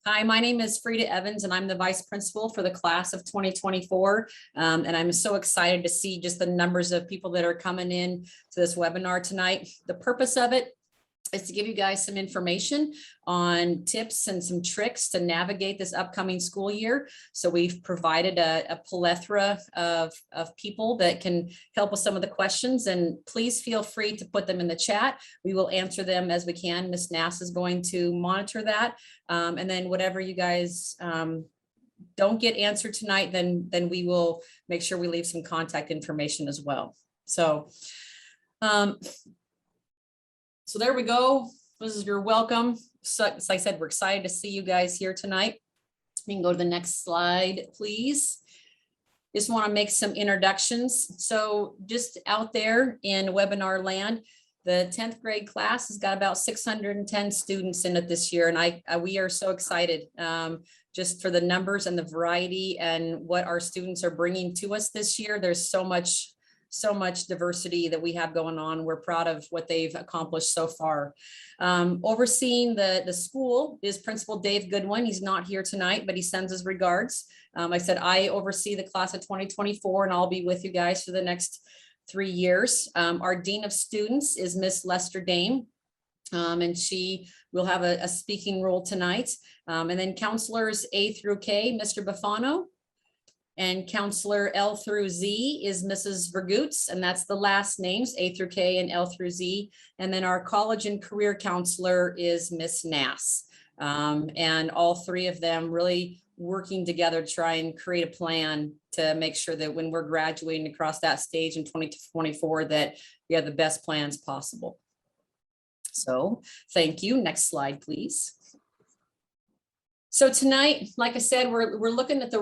Hi, my name is Frida Evans, and I'm the vice principal for the class of 2024. And I'm so excited to see just the numbers of people that are coming in to this webinar tonight. The purpose of it is to give you guys some information on tips and some tricks to navigate this upcoming school year. So we've provided a plethora of people that can help with some of the questions, and please feel free to put them in the chat. We will answer them as we can. Ms. Nass is going to monitor that. And then whatever you guys don't get answered tonight, then we will make sure we leave some contact information as well. So there we go. This is your welcome. So, as I said, we're excited to see you guys here tonight. You can go to the next slide, please. Just want to make some introductions. So just out there in webinar land, the 10th grade class has got about 610 students in it this year. And we are so excited just for the numbers and the variety and what our students are bringing to us this year. There's so much diversity that we have going on. We're proud of what they've accomplished so far. Overseeing the school is Principal Dave Goodwin. He's not here tonight, but he sends his regards. I said I oversee the class of 2024, and I'll be with you guys for the next 3 years. Our Dean of Students is Miss Lester Dame, and she will have a speaking role tonight. And then counselors A through K, Mr. Bufano. And counselor L through Z is Mrs. Vergoots, and that's the last names, A through K and L through Z. And then our college and career counselor is Miss Nass. And all three of them really working together to try and create a plan to make sure that when we're graduating across that stage in 2024, that we have the best plans possible. So thank you. Next slide, please. So tonight, like I said, we're looking at the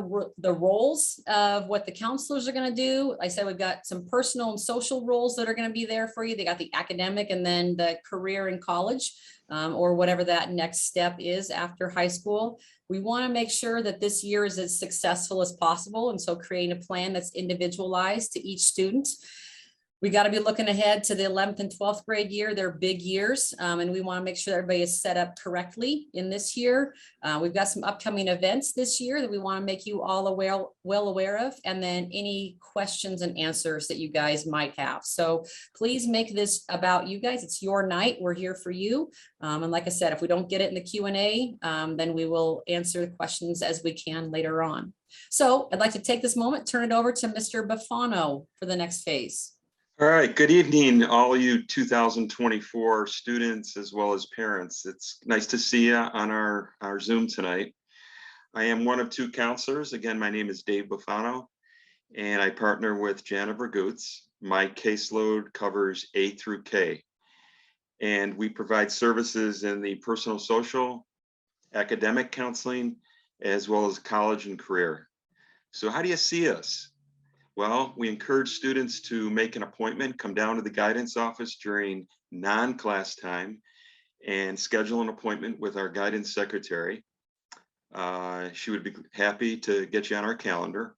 roles of what the counselors are going to do. I said we've got some personal and social roles that are going to be there for you. They got the academic and then the career in college, or whatever that next step is after high school. We want to make sure that this year is as successful as possible, and so creating a plan that's individualized to each student. We got to be looking ahead to the 11th and 12th grade year. They're big years, and we want to make sure everybody is set up correctly in this year. We've got some upcoming events this year that we want to make you all well aware of, and then any questions and answers that you guys might have. So please make this about you guys. It's your night. We're here for you. And like I said, if we don't get it in the Q&A, then we will answer the questions as we can later on. So I'd like to take this moment, turn it over to Mr. Bufano for the next phase. All right, good evening, all you 2024 students as well as parents. It's nice to see you on our Zoom tonight. I am one of two counselors. Again, my name is Dave Bufano, and I partner with Jana Vergoots. My caseload covers A through K, and we provide services in the personal, social, academic counseling, as well as college and career. So how do you see us? Well, we encourage students to make an appointment, come down to the guidance office during non-class time and schedule an appointment with our guidance secretary. She would be happy to get you on our calendar.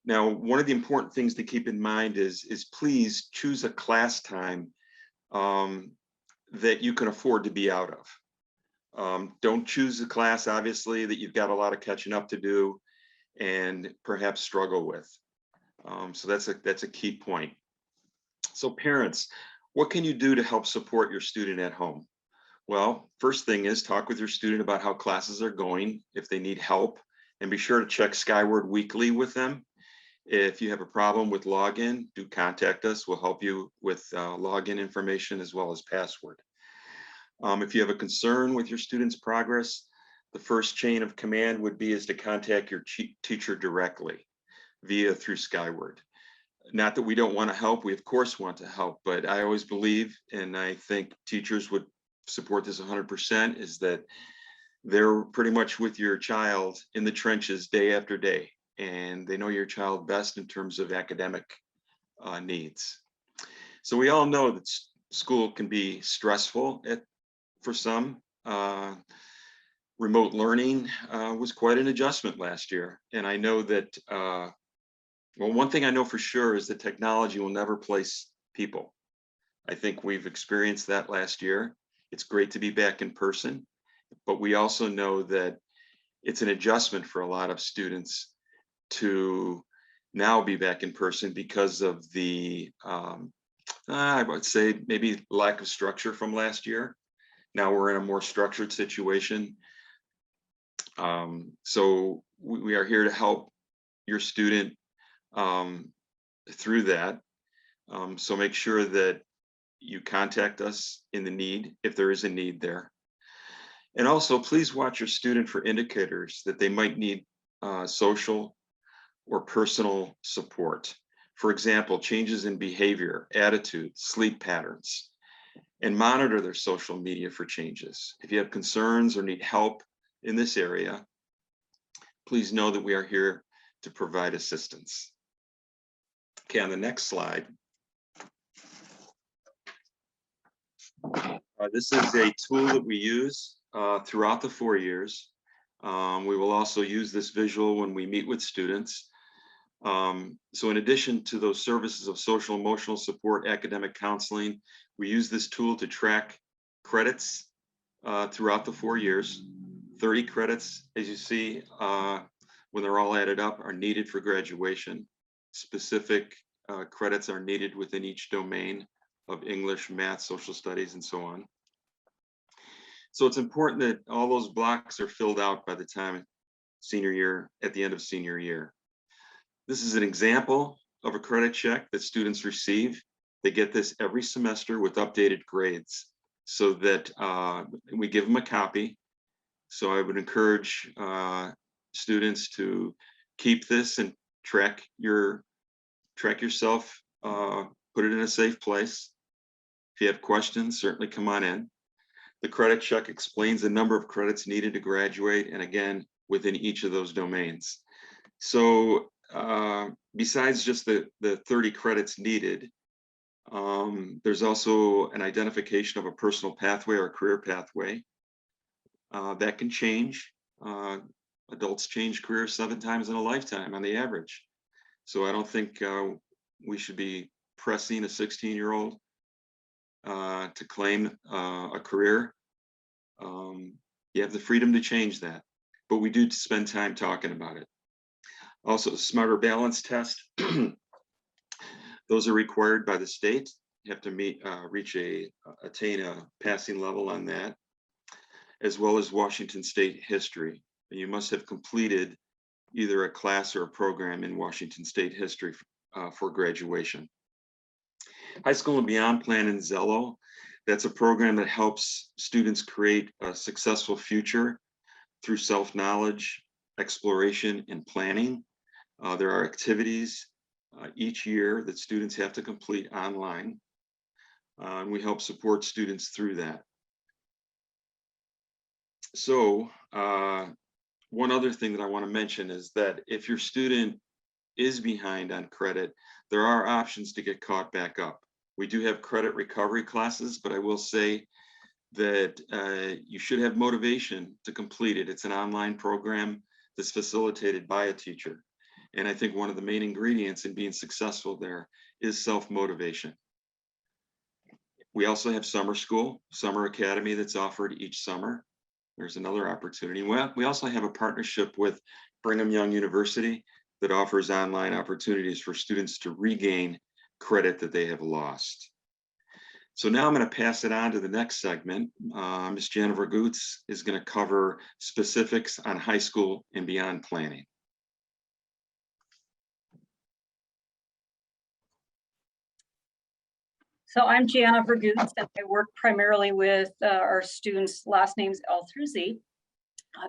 Now, one of the important things to keep in mind is please choose a class time that you can afford to be out of. Don't choose a class, obviously, that you've got a lot of catching up to do and perhaps struggle with. So that's a key point. So parents, what can you do to help support your student at home? Well, first thing is talk with your student about how classes are going, if they need help, and be sure to check Skyward weekly with them. If you have a problem with login, do contact us. We'll help you with login information as well as password. If you have a concern with your student's progress, the first chain of command would be to contact your teacher directly through Skyward. Not that we don't want to help, we of course want to help, but I always believe, and I think teachers would support this 100%, is that they're pretty much with your child in the trenches day after day, and they know your child best in terms of academic needs. So we all know that school can be stressful for some. Remote learning was quite an adjustment last year, and I know that well, one thing I know for sure is that technology will never replace people. I think we've experienced that last year. It's great to be back in person. But we also know that it's an adjustment for a lot of students to now be back in person because of the, I would say maybe lack of structure from last year. Now we're in a more structured situation. So we are here to help your student through that. So make sure that you contact us in the need, if there is a need there. And also please watch your student for indicators that they might need social or personal support. For example, changes in behavior, attitude, sleep patterns, and monitor their social media for changes. If you have concerns or need help in this area, please know that we are here to provide assistance. Okay, on the next slide. This is a tool that we use throughout the 4 years. We will also use this visual when we meet with students. So in addition to those services of social emotional support, academic counseling, we use this tool to track credits throughout the 4 years. 30 credits, as you see, when they're all added up, are needed for graduation. Specific credits are needed within each domain of English, math, social studies, and so on. So it's important that all those blocks are filled out by the time senior year, at the end of senior year. This is an example of a credit check that students receive. They get this every semester with updated grades so that we give them a copy. So I would encourage students to keep this and track yourself, put it in a safe place. If you have questions, certainly come on in. The credit check explains the number of credits needed to graduate, and again, within each of those domains. So besides just the 30 credits needed, there's also an identification of a personal pathway or career pathway. That can change. Adults change careers 7 times in a lifetime on the average. So I don't think we should be pressing a 16-year-old to claim a career. You have the freedom to change that, but we do spend time talking about it. Also, the Smarter Balance test. Those are required by the state. You have to attain a passing level on that, as well as Washington State history. You must have completed either a class or a program in Washington State history for graduation. High School and Beyond Plan in Zello. That's a program that helps students create a successful future through self-knowledge, exploration, and planning. There are activities each year that students have to complete online. And we help support students through that. So one other thing that I want to mention is that if your student is behind on credit, there are options to get caught back up. We do have credit recovery classes, but I will say that you should have motivation to complete it. It's an online program that's facilitated by a teacher. And I think one of the main ingredients in being successful there is self-motivation. We also have summer school, summer academy that's offered each summer. There's another opportunity. We also have a partnership with Brigham Young University that offers online opportunities for students to regain credit that they have lost. So now I'm going to pass it on to the next segment. Ms. Jennifer Goots is going to cover specifics on high school and beyond planning. So I'm Jennifer Goots, and I work primarily with our students' last names L through Z.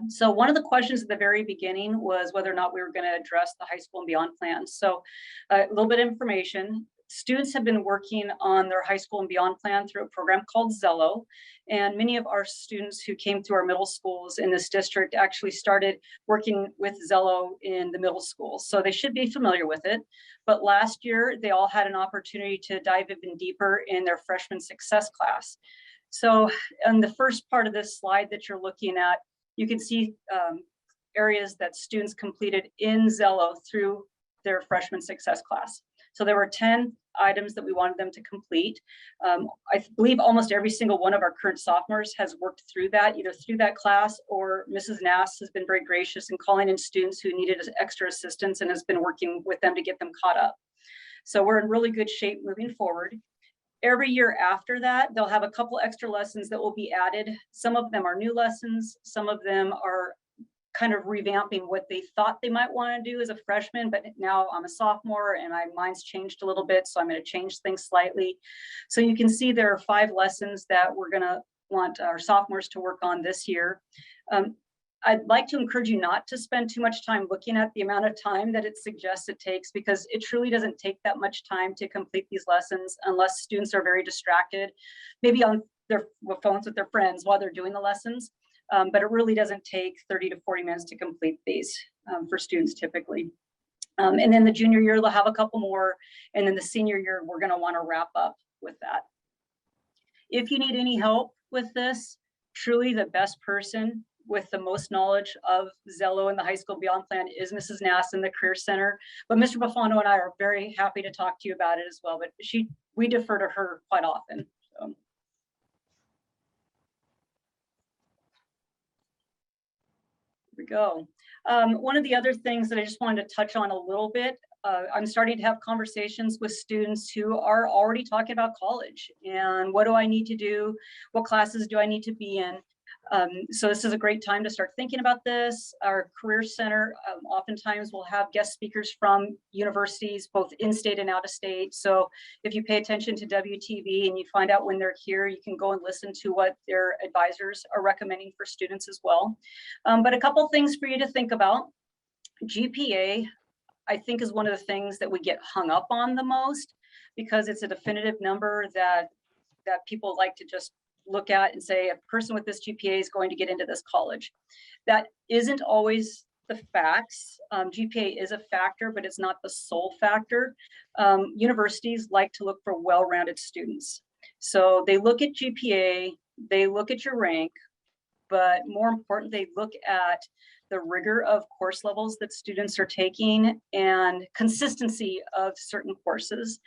So one of the questions at the very beginning was whether or not we were going to address the high school and beyond plan. So a little bit of information. Students have been working on their high school and beyond plan through a program called Zello. And many of our students who came through our middle schools in this district actually started working with Zello in the middle schools. So they should be familiar with it. But last year, they all had an opportunity to dive even deeper in their freshman success class. So on the first part of this slide that you're looking at, you can see areas that students completed in Zello through their freshman success class. So there were 10 items that we wanted them to complete. I believe almost every single one of our current sophomores has worked through that, either through that class, or Mrs. Nass has been very gracious in calling in students who needed extra assistance and has been working with them to get them caught up. So we're in really good shape moving forward. Every year after that, they'll have a couple extra lessons that will be added. Some of them are new lessons. Some of them are kind of revamping what they thought they might want to do as a freshman, but now I'm a sophomore and my mind's changed a little bit, so I'm going to change things slightly. So you can see there are 5 lessons that we're going to want our sophomores to work on this year. I'd like to encourage you not to spend too much time looking at the amount of time that it suggests it takes, because it truly doesn't take that much time to complete these lessons unless students are very distracted, maybe on their phones with their friends while they're doing the lessons. But it really doesn't take 30 to 40 minutes to complete these for students typically. And then the junior year, they'll have a couple more. And then the senior year, we're going to want to wrap up with that. If you need any help with this, truly the best person with the most knowledge of Zello and the high school beyond plan is Mrs. Nass in the Career Center. But Mr. Buffano and I are very happy to talk to you about it as well. But we defer to her quite often. So. Here we go. One of the other things that I just wanted to touch on a little bit, I'm starting to have conversations with students who are already talking about college and what do I need to do? What classes do I need to be in? So this is a great time to start thinking about this. Our Career Center oftentimes will have guest speakers from universities, both in-state and out-of-state. So if you pay attention to WTV and you find out when they're here, you can go and listen to what their advisors are recommending for students as well. But a couple things for you to think about. GPA, I think, is one of the things that we get hung up on the most, because it's a definitive number that people like to just look at and say a person with this GPA is going to get into this college. That isn't always the facts. GPA is a factor, but it's not the sole factor. Universities like to look for well-rounded students. So they look at GPA, they look at your rank, but more important, they look at the rigor of course levels that students are taking and consistency of certain courses.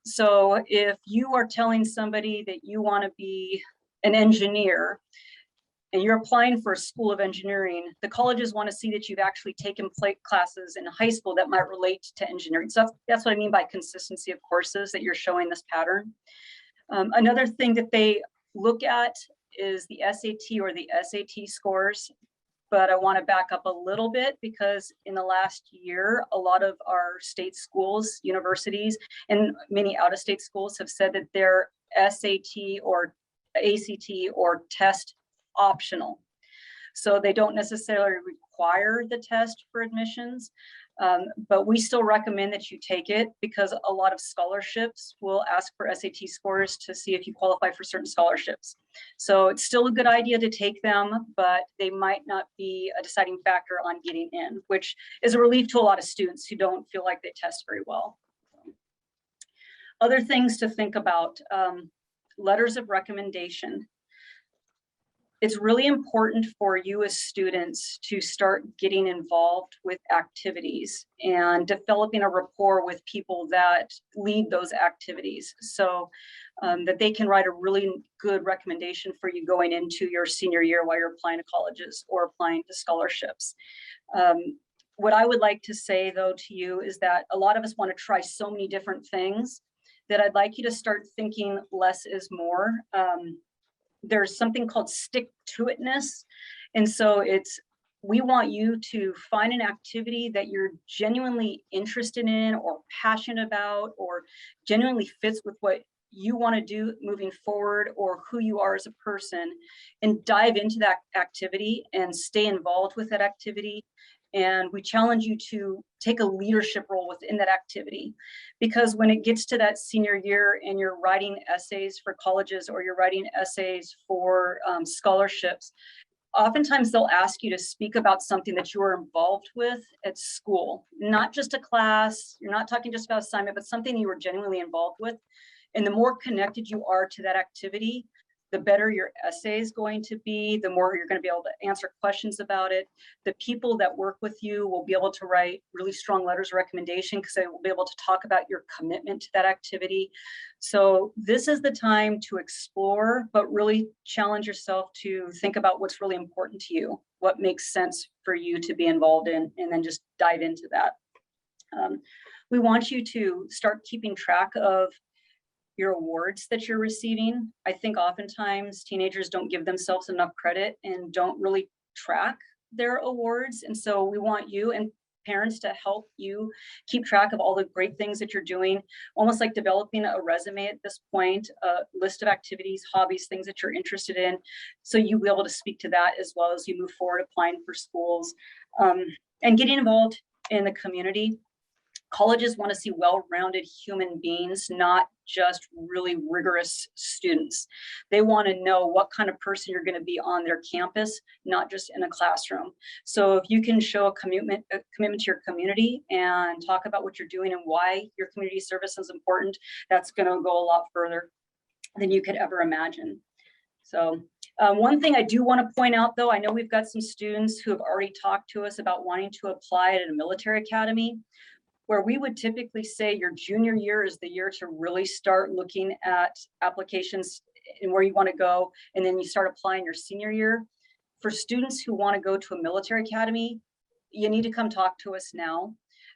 So if you are telling somebody that you want to be an engineer and you're applying for a school of engineering, the colleges want to see that you've actually taken classes in high school that might relate to engineering. So that's what I mean by consistency of courses, that you're showing this pattern. Another thing that they look at is the SAT or the SAT scores. But I want to back up a little bit, because in the last year, a lot of our state schools, universities, and many out-of-state schools have said that they're SAT or ACT or test optional. So they don't necessarily require the test for admissions, but we still recommend that you take it, because a lot of scholarships will ask for SAT scores to see if you qualify for certain scholarships. So it's still a good idea to take them, but they might not be a deciding factor on getting in, which is a relief to a lot of students who don't feel like they test very well. Other things to think about, letters of recommendation. It's really important for you as students to start getting involved with activities and developing a rapport with people that lead those activities, so that they can write a really good recommendation for you going into your senior year while you're applying to colleges or applying to scholarships. What I would like to say, though, to you is that a lot of us want to try so many different things that I'd like you to start thinking less is more. There's something called stick-to-itness. And so we want you to find an activity that you're genuinely interested in or passionate about, or genuinely fits with what you want to do moving forward or who you are as a person, and dive into that activity and stay involved with that activity. And we challenge you to take a leadership role within that activity, because when it gets to that senior year and you're writing essays for colleges or you're writing essays for scholarships, oftentimes they'll ask you to speak about something that you were involved with at school, not just a class. You're not talking just about assignment, but something you were genuinely involved with. And the more connected you are to that activity, the better your essay is going to be, the more you're going to be able to answer questions about it. The people that work with you will be able to write really strong letters of recommendation because they will be able to talk about your commitment to that activity. So this is the time to explore, but really challenge yourself to think about what's really important to you, what makes sense for you to be involved in, and then just dive into that. We want you to start keeping track of your awards that you're receiving. I think oftentimes teenagers don't give themselves enough credit and don't really track their awards. And so we want you and parents to help you keep track of all the great things that you're doing, almost like developing a resume at this point, a list of activities, hobbies, things that you're interested in. So you'll be able to speak to that as well as you move forward applying for schools, and getting involved in the community. Colleges want to see well-rounded human beings, not just really rigorous students. They want to know what kind of person you're going to be on their campus, not just in a classroom. So if you can show a commitment to your community and talk about what you're doing and why your community service is important, that's going to go a lot further than you could ever imagine. So one thing I do want to point out, though, I know we've got some students who have already talked to us about wanting to apply at a military academy, where we would typically say your junior year is the year to really start looking at applications and where you want to go, and then you start applying your senior year. For students who want to go to a military academy, you need to come talk to us now.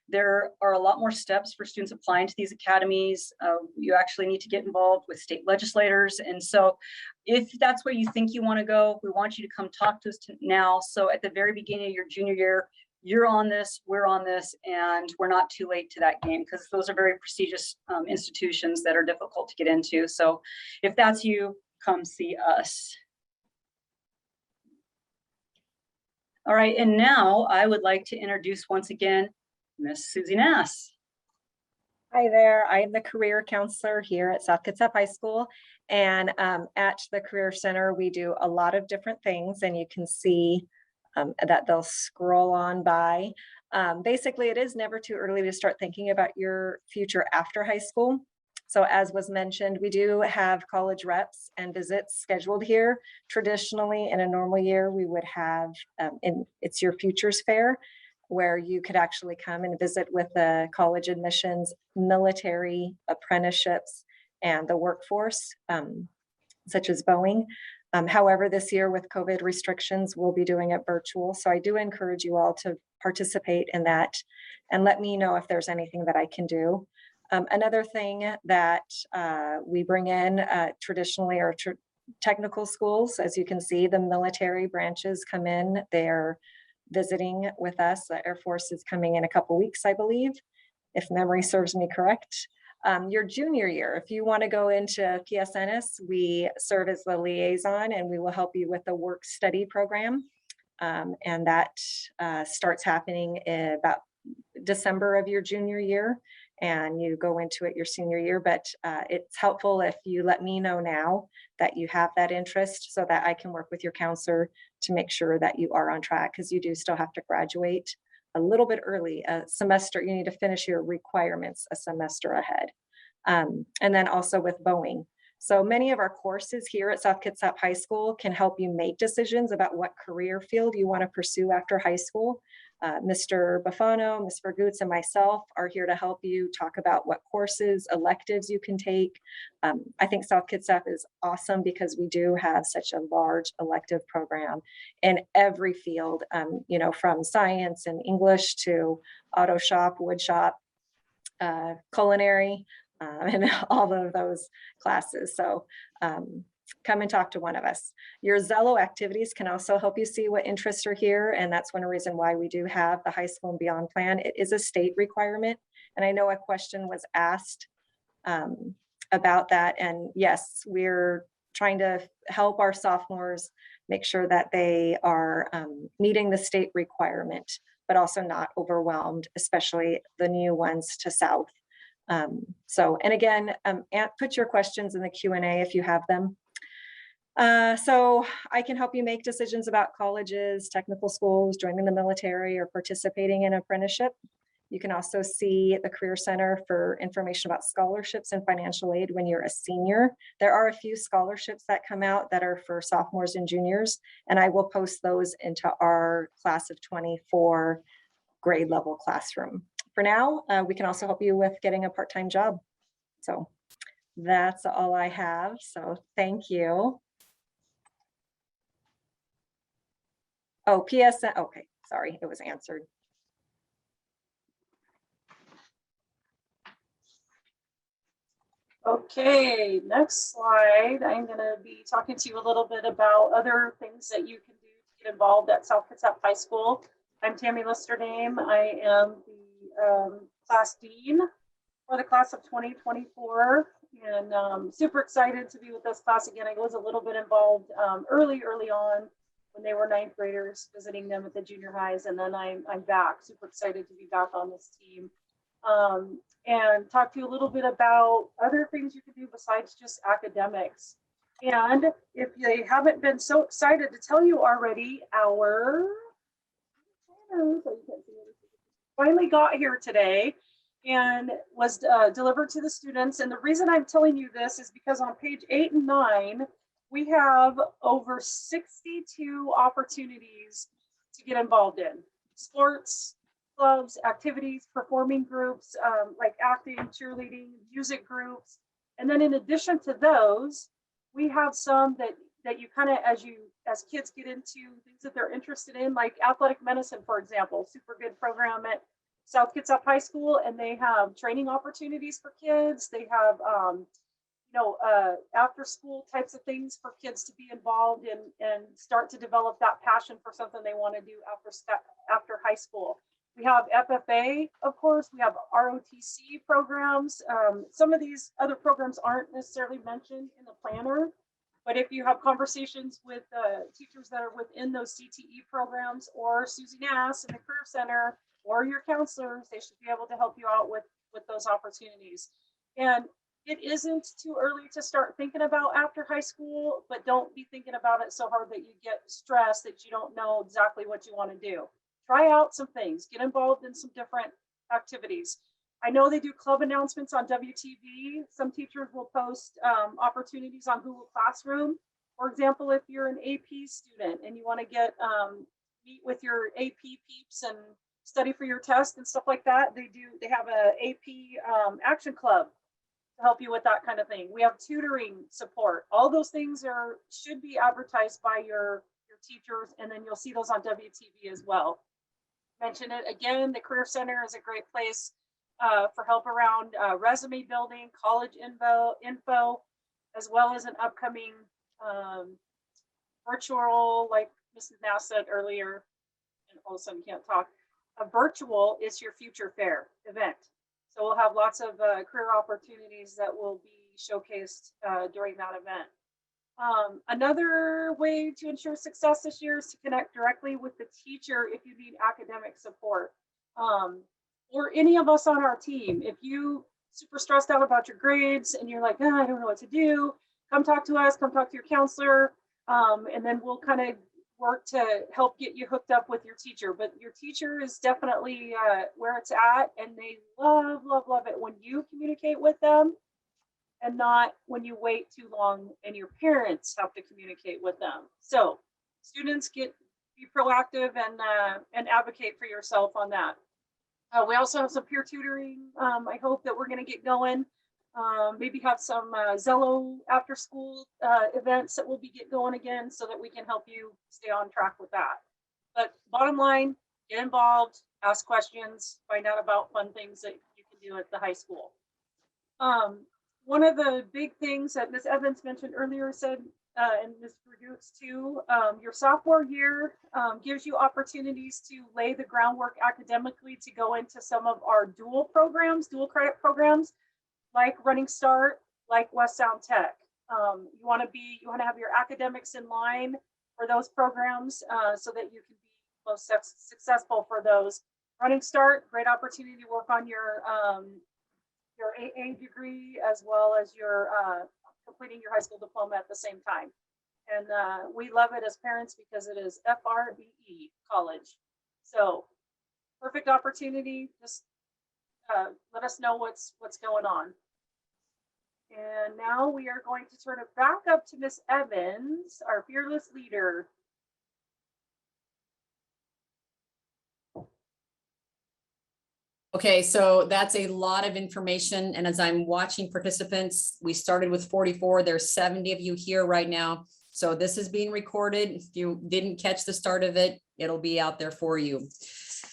There are a lot more steps for students applying to these academies. You actually need to get involved with state legislators. And so if that's where you think you want to go, we want you to come talk to us now. So at the very beginning of your junior year, you're on this, we're on this, and we're not too late to that game, because those are very prestigious institutions that are difficult to get into. So if that's you, come see us. All right, and now I would like to introduce once again, Miss Susie Nass. Hi there, I am the career counselor here at South Kitsap High School. And at the Career Center, we do a lot of different things, and you can see that they'll scroll on by. Basically, it is never too early to start thinking about your future after high school. So as was mentioned, we do have college reps and visits scheduled here. Traditionally, in a normal year, we would have, it's your Futures Fair, where you could actually come and visit with the college admissions, military apprenticeships, and the workforce, such as Boeing. However, this year with COVID restrictions, we'll be doing it virtual. So I do encourage you all to participate in that and let me know if there's anything that I can do. Another thing that we bring in traditionally are technical schools. As you can see, the military branches come in. They're visiting with us. The Air Force is coming in a couple weeks, I believe, if memory serves me correct. Your junior year, if you want to go into PSNS, we serve as the liaison and we will help you with the work study program. And that starts happening in about December of your junior year, and you go into it your senior year. But it's helpful if you let me know now that you have that interest so that I can work with your counselor to make sure that you are on track, because you do still have to graduate a little bit early, a semester. You need to finish your requirements a semester ahead. And then also with Boeing. So many of our courses here at South Kitsap High School can help you make decisions about what career field you want to pursue after high school. Mr. Bafano, Ms. Vergoots, and myself are here to help you talk about what courses, electives you can take. I think South Kitsap is awesome because we do have such a large elective program in every field, you know, from science and English to auto shop, wood shop, culinary, and all of those classes. So come and talk to one of us. Your Zello activities can also help you see what interests are here. And that's one reason why we do have the high school and beyond plan. It is a state requirement. And I know a question was asked about that. And yes, we're trying to help our sophomores make sure that they are meeting the state requirement, but also not overwhelmed, especially the new ones to South. And again, put your questions in the Q&A if you have them. So I can help you make decisions about colleges, technical schools, joining the military, or participating in apprenticeship. You can also see the Career Center for information about scholarships and financial aid when you're a senior. There are a few scholarships that come out that are for sophomores and juniors, and I will post those into our class of 24 grade level classroom. For now, we can also help you with getting a part-time job. So that's all I have. So thank you. Oh, PSN. Okay, sorry, it was answered. Okay, next slide. I'm going to be talking to you a little bit about other things that you can do to get involved at South Kitsap High School. I'm Tammy Listerdame. I am the class dean for the class of 2024, and super excited to be with this class again. I was a little bit involved early on when they were 9th graders, visiting them at the junior highs, and then I'm back. Super excited to be back on this team. And talk to you a little bit about other things you can do besides just academics. And if they haven't been so excited to tell you already, our finally got here today and was delivered to the students. And the reason I'm telling you this is because on page 8 and 9, we have over 62 opportunities to get involved in sports, clubs, activities, performing groups, like acting, cheerleading, music groups. And then in addition to those, we have some that you kind of, as kids get into things that they're interested in, like athletic medicine, for example, super good program at South Kitsap High School, and they have training opportunities for kids. They have, after school types of things for kids to be involved in and start to develop that passion for something they want to do after high school. We have FFA, of course, we have ROTC programs. Some of these other programs aren't necessarily mentioned in the planner, but if you have conversations with teachers that are within those CTE programs, or Susie Nass in the Career Center, or your counselors, they should be able to help you out with those opportunities. And it isn't too early to start thinking about after high school, but don't be thinking about it so hard that you get stressed that you don't know exactly what you want to do. Try out some things, get involved in some different activities. I know they do club announcements on WTV. Some teachers will post opportunities on Google Classroom. For example, if you're an AP student and you want to get meet with your AP peeps and study for your test and stuff like that, they have a AP action club to help you with that kind of thing. We have tutoring support. All those things should be advertised by your teachers, and then you'll see those on WTV as well. Mention it again, the Career Center is a great place for help around resume building, college info, as well as an upcoming virtual, like Mrs. Nass said earlier, and all of a sudden can't talk, a virtual is your future fair event. So we'll have lots of career opportunities that will be showcased during that event. Another way to ensure success this year is to connect directly with the teacher if you need academic support, or any of us on our team. If you super stressed out about your grades and you're like, I don't know what to do, come talk to us, come talk to your counselor, and then we'll kind of work to help get you hooked up with your teacher. But your teacher is definitely where it's at, and they love it when you communicate with them, and not when you wait too long and your parents have to communicate with them. So students, be proactive and advocate for yourself on that. We also have some peer tutoring. I hope that we're going to get going. Maybe have some Zello after school events that will get going again, so that we can help you stay on track with that. But bottom line, get involved, ask questions, find out about fun things that you can do at the high school. One of the big things that Ms. Evans mentioned earlier said, and Ms. Verdukes too, your sophomore year gives you opportunities to lay the groundwork academically to go into some of our dual credit programs, like Running Start, like West Sound Tech. You want to have your academics in line for those programs so that you can be most successful for those. Running Start, great opportunity to work on your AA degree, as well as your completing your high school diploma at the same time. And we love it as parents because it is FRBE college. So perfect opportunity. Just let us know what's going on. And now we are going to turn it back up to Miss Evans, our fearless leader. Okay, so that's a lot of information. And as I'm watching participants, we started with 44. There's 70 of you here right now. So this is being recorded. If you didn't catch the start of it, it'll be out there for you.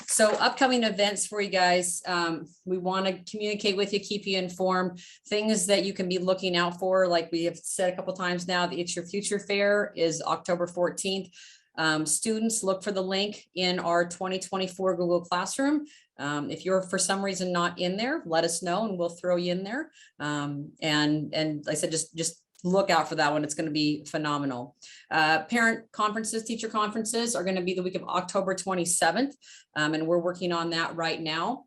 So upcoming events for you guys, we want to communicate with you, keep you informed, things that you can be looking out for. Like we have said a couple times now, the It's Your Future Fair is October 14th. Students, look for the link in our 2024 Google Classroom. If you're for some reason not in there, let us know and we'll throw you in there. And like I said, just look out for that one. It's going to be phenomenal. Parent conferences, teacher conferences are going to be the week of October 27th. And we're working on that right now.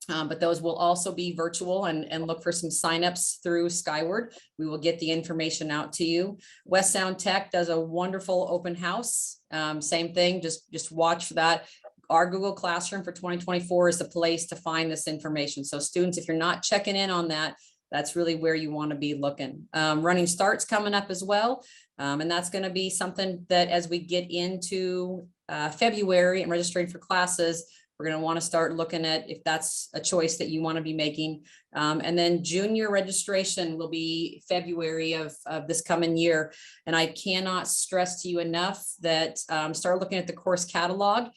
But those will also be virtual, and look for some signups through Skyward. We will get the information out to you. West Sound Tech does a wonderful open house. Same thing, just watch for that. Our Google Classroom for 2024 is the place to find this information. So students, if you're not checking in on that, that's really where you want to be looking. Running Start's coming up as well. And that's going to be something that as we get into February and registering for classes, we're going to want to start looking at if that's a choice that you want to be making. And then junior registration will be February of this coming year. And I cannot stress to you enough that start looking at the course catalog.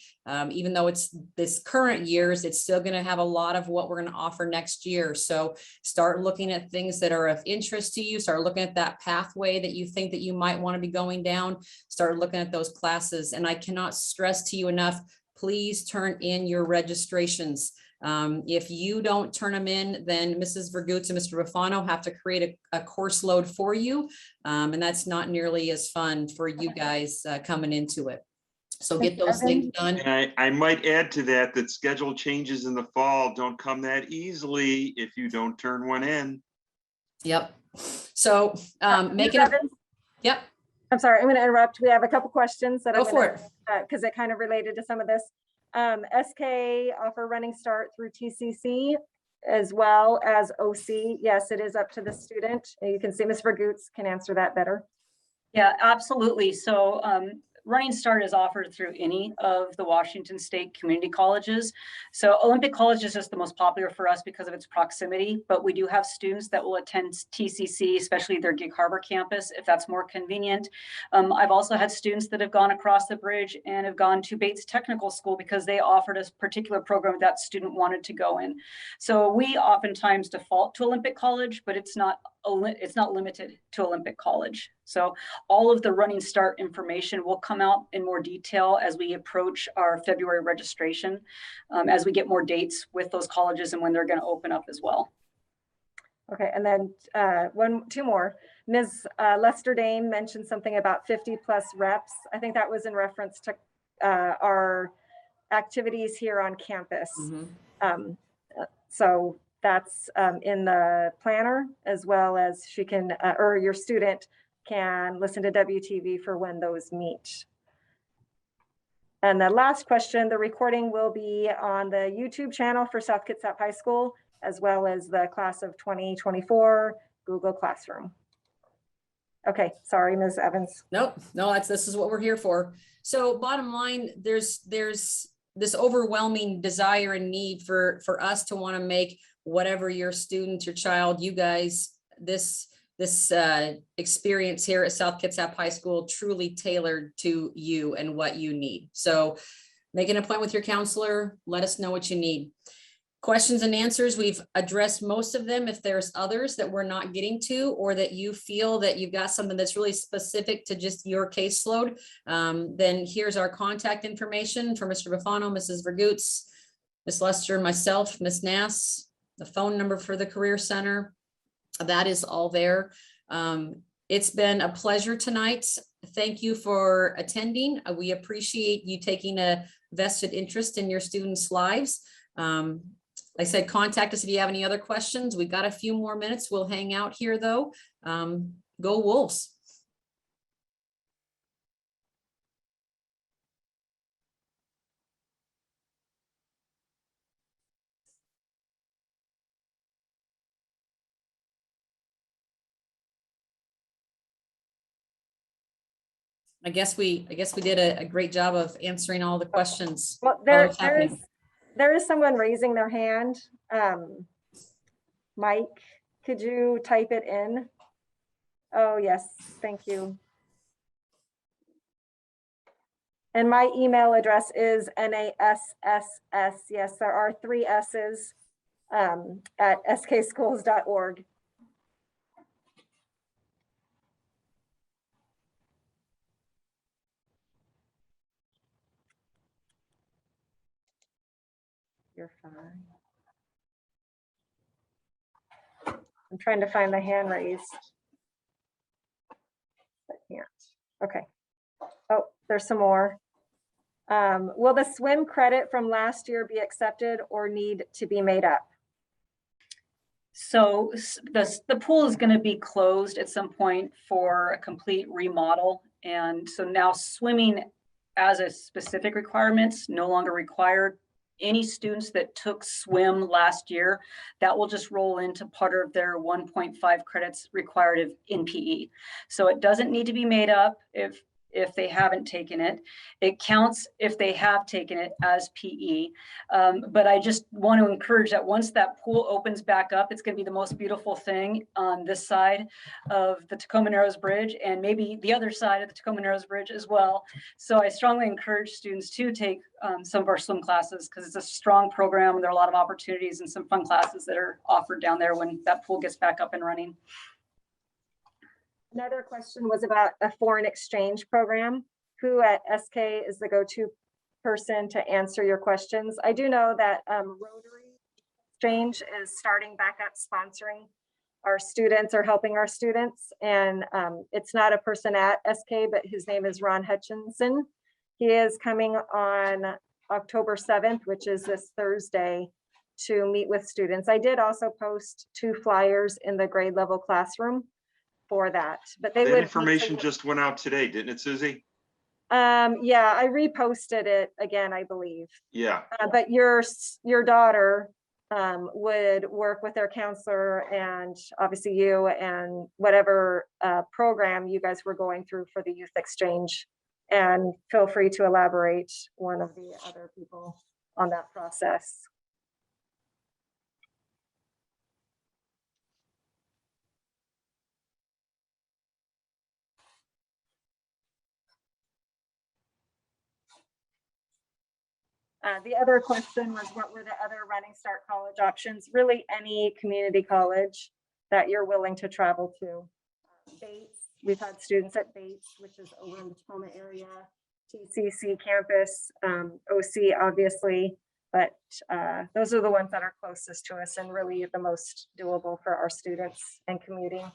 Even though it's this current year's, it's still going to have a lot of what we're going to offer next year. So start looking at things that are of interest to you. Start looking at that pathway that you think that you might want to be going down. Start looking at those classes. And I cannot stress to you enough, please turn in your registrations. If you don't turn them in, then Mrs. Vergutz and Mr. Buffano have to create a course load for you. And that's not nearly as fun for you guys coming into it. So get those things done. And I might add to that, that schedule changes in the fall don't come that easily if you don't turn one in. Yep. So make Ms. it, Evans? yep, I'm sorry, I'm going to interrupt. We have a couple questions that go for it. because it kind of related to some of this. SK offer Running Start through TCC as well as OC. Yes, it is up to the student. You can see Ms. Vergutz can answer that better. Yeah, absolutely. So Running Start is offered through any of the Washington State community colleges. So Olympic College is just the most popular for us because of its proximity, but we do have students that will attend TCC, especially their Gig Harbor campus, if that's more convenient. I've also had students that have gone across the bridge and have gone to Bates Technical School because they offered a particular program that student wanted to go in. So we oftentimes default to Olympic College, but it's not limited to Olympic College. So all of the Running Start information will come out in more detail as we approach our February registration, as we get more dates with those colleges and when they're going to open up as well. Okay, and then two more. Ms. Lester Dame mentioned something about 50+ reps. I think that was in reference to our activities here on campus. Mm-hmm. So that's in the planner, as well as she can, or your student can listen to WTV for when those meet. And the last question, the recording will be on the YouTube channel for South Kitsap High School, as well as the class of 2024 Google Classroom. Okay, sorry, Ms. Evans. Nope, no, this is what we're here for. So bottom line, there's this overwhelming desire and need for us to want to make whatever your student, your child, you guys, this experience here at South Kitsap High School truly tailored to you and what you need. So make an appointment with your counselor. Let us know what you need. Questions and answers, we've addressed most of them. If there's others that we're not getting to, or that you feel that you've got something that's really specific to just your caseload, then here's our contact information for Mr. Buffano, Mrs. Vergutz, Ms. Lester, myself, Ms. Nass, the phone number for the Career Center. That is all there. It's been a pleasure tonight. Thank you for attending. We appreciate you taking a vested interest in your students' lives. Like I said, contact us if you have any other questions. We've got a few more minutes. We'll hang out here though. Go Wolves. I guess we did a great job of answering all the questions. Well, while it's happening. there is someone raising their hand. Mike, could you type it in? Oh, yes, thank you. And my email address is NASSS. Yes, there are 3 S's at skschools.org. You're fine. I'm trying to find the hand raised. I can't. Okay. Oh, there's some more. Will the swim credit from last year be accepted or need to be made up? So the pool is going to be closed at some point for a complete remodel. And so now swimming as a specific requirements no longer required. Any students that took swim last year, that will just roll into part of their 1.5 credits required in PE. So it doesn't need to be made up if they haven't taken it. It counts if they have taken it as PE. But I just want to encourage that once that pool opens back up, it's going to be the most beautiful thing on this side of the Tacoma Narrows Bridge and maybe the other side of the Tacoma Narrows Bridge as well. So I strongly encourage students to take some of our swim classes because it's a strong program and there are a lot of opportunities and some fun classes that are offered down there when that pool gets back up and running. Another question was about a foreign exchange program. Who at SK is the go-to person to answer your questions? I do know that Rotary Exchange is starting back up sponsoring our students or helping our students. And it's not a person at SK, but his name is Ron Hutchinson. He is coming on October 7th, which is this Thursday, to meet with students. I did also post 2 flyers in the grade level classroom for that, but they That would information just went out today, didn't it, Susie? yeah, I reposted it again, I believe. Yeah. But your daughter would work with their counselor and obviously you and whatever program you guys were going through for the youth exchange, and feel free to elaborate, one of the other people, on that process. The other question was, what were the other Running Start college options? Really, any community college that you're willing to travel to. Bates, we've had students at Bates, which is over in the Tacoma area, TCC campus, OC obviously, but those are the ones that are closest to us and really the most doable for our students and commuting.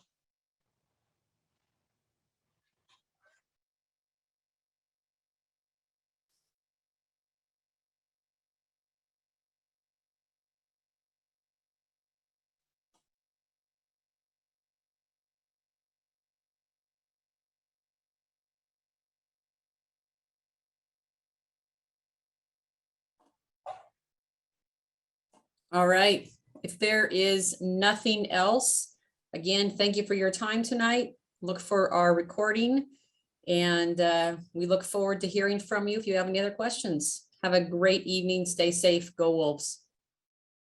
All right, if there is nothing else, again, thank you for your time tonight. Look for our recording and we look forward to hearing from you if you have any other questions. Have a great evening. Stay safe. Go Wolves.